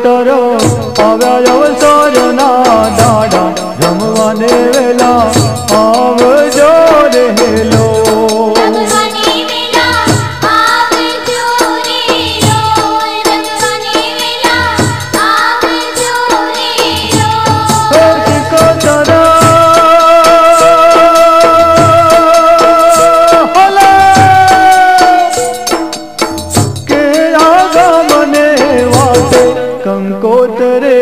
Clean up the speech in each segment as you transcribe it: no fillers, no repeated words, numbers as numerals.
શિકોતરો આવ્યા અવસરના દાડા રમવાને વેલા આવજો રહેલો કંકોતરે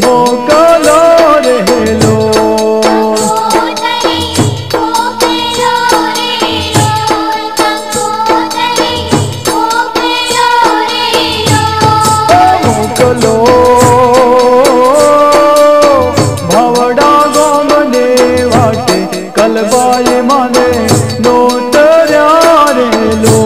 મોકલો રહેલો મોકલો ભાવડા ગામને વાટે કલબાએ માને નોતર્યા રહેલો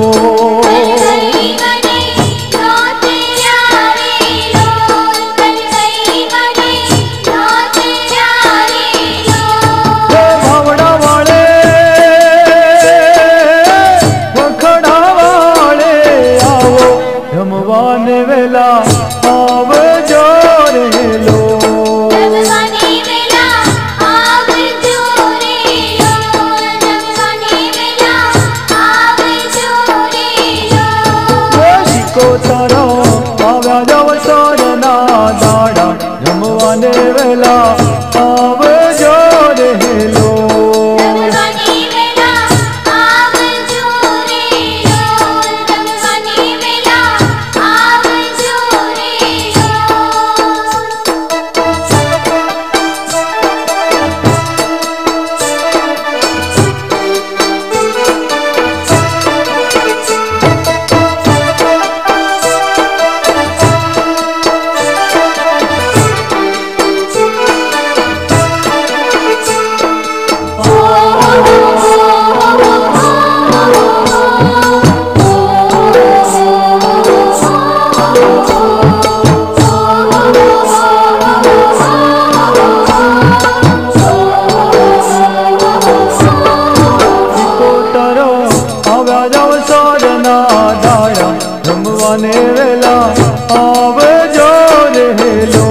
રમવાને વેલા આવજો રહેલો શિકોતરો આવ્યા અવસરના દાડા રમવાને વેલા આવજો રહેલો રમવાને વેલા આવજો રહેલો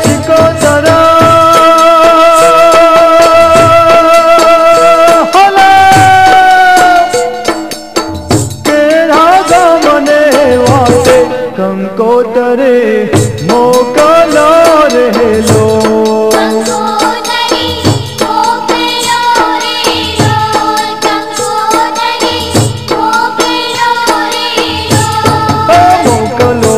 શિકોતરો કેરા ગામને વાટે કંકોતરે મોકલો રહેલો મોકલો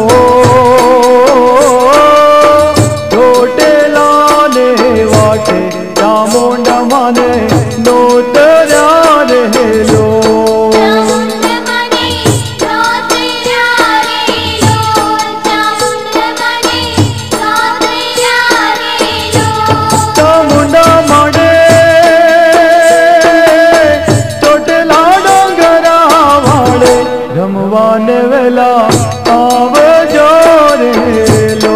ચોટેલાને વાટે ચામુંડા માને નોતર્યા રહેલો રમવાને વેલા આવજો રહેલો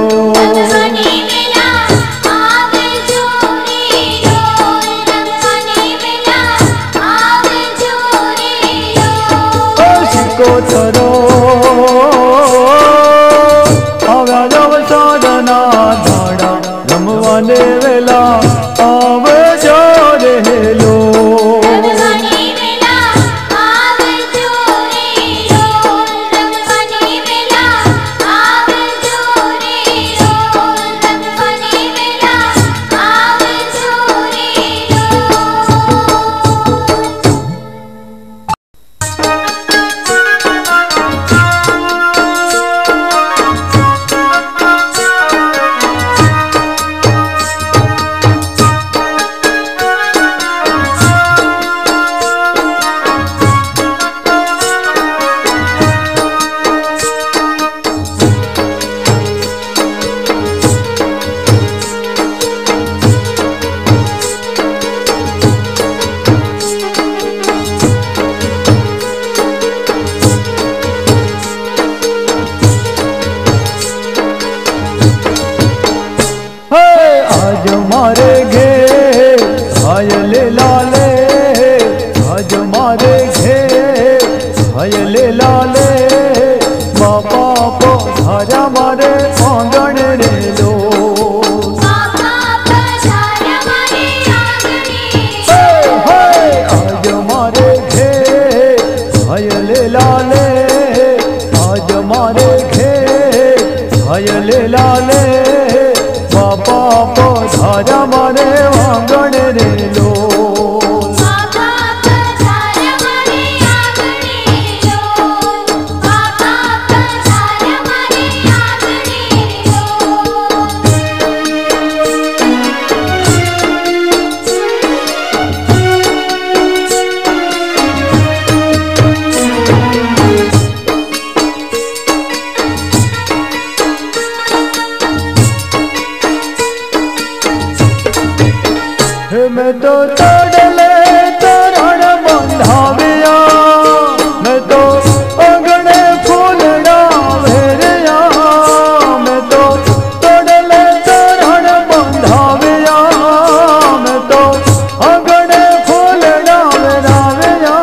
શિકોતરો આવ્યા અવસરના દાડા રમવાને વેલા આવજો રહેલો आज मारे घे आयल लाले बापा पधारा मारे आंगण रे लो मैं तो तोड़ले तोरण बंधाविया मैं तो अगणे फूल डावेरिया मैं तो तोड़ले तोरण बंधाविया मैं तो अगणे फूल डावेरिया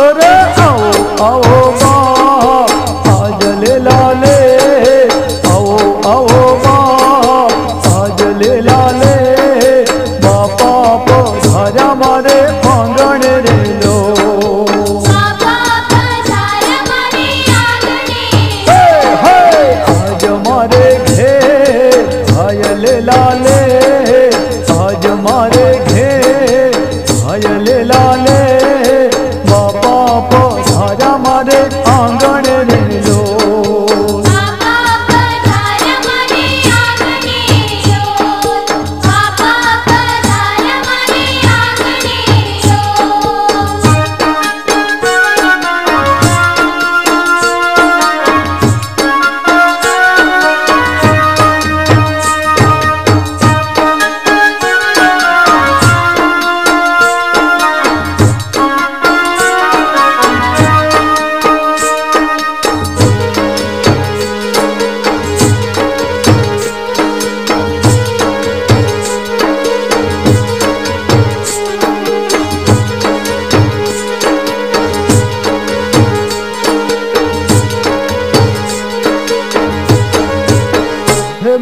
अरे आओ आओ बाप आज ले लाले आओ आओ बाप आज ले लाले पधारा मारे आंगण रे लो आज मारे घे आयल लाले आज मारे घे आयल लाले बापा पधारा मारे आंगण रे लो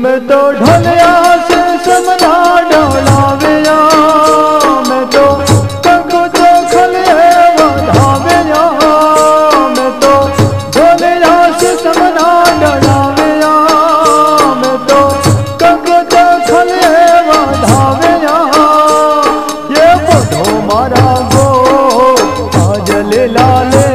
मैं तो ढोलिया से समना डोलाविया मैं तो कंगो तो खलिए बधाविया मैं तो ढोलिया से समना डोलाविया मैं तो कंगो तो खलिए बधाविया ये बुढ़ो मारा गो आज ले लाले